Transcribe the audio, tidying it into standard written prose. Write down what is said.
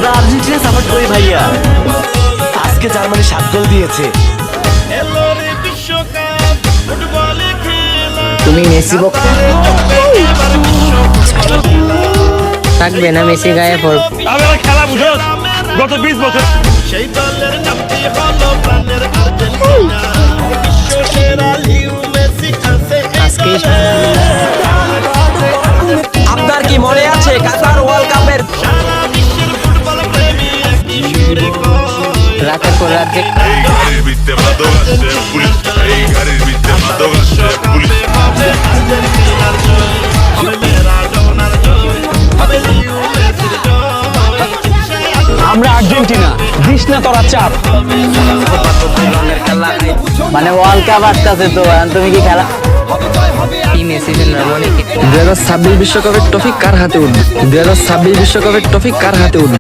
আমরা Argentina support করি ভাইয়া। আজকে জার্মানি 7 গোল দিয়েছে। তুমি মেসি ভক্ত? থাকবে না মেসি গায়ে পড়বে। খেলা বুঝো গত 20 বছর আজকে আপনার কি মনে আছে কাতার ওয়ার্ল্ড কাপের রাতের পর রাত যে আমরা আর্জেন্টিনা দিস না তোরা চাপ। মানে ওয়ার্ল্ড কাপ আসতেছে তো তুমি কি খেলা কি মেসি ফেলবে মনে কি 2026 বিশ্বকাপের ট্রফি কার হাতে উঠবে? 2026 বিশ্বকাপের ট্রফি কার হাতে উঠবে?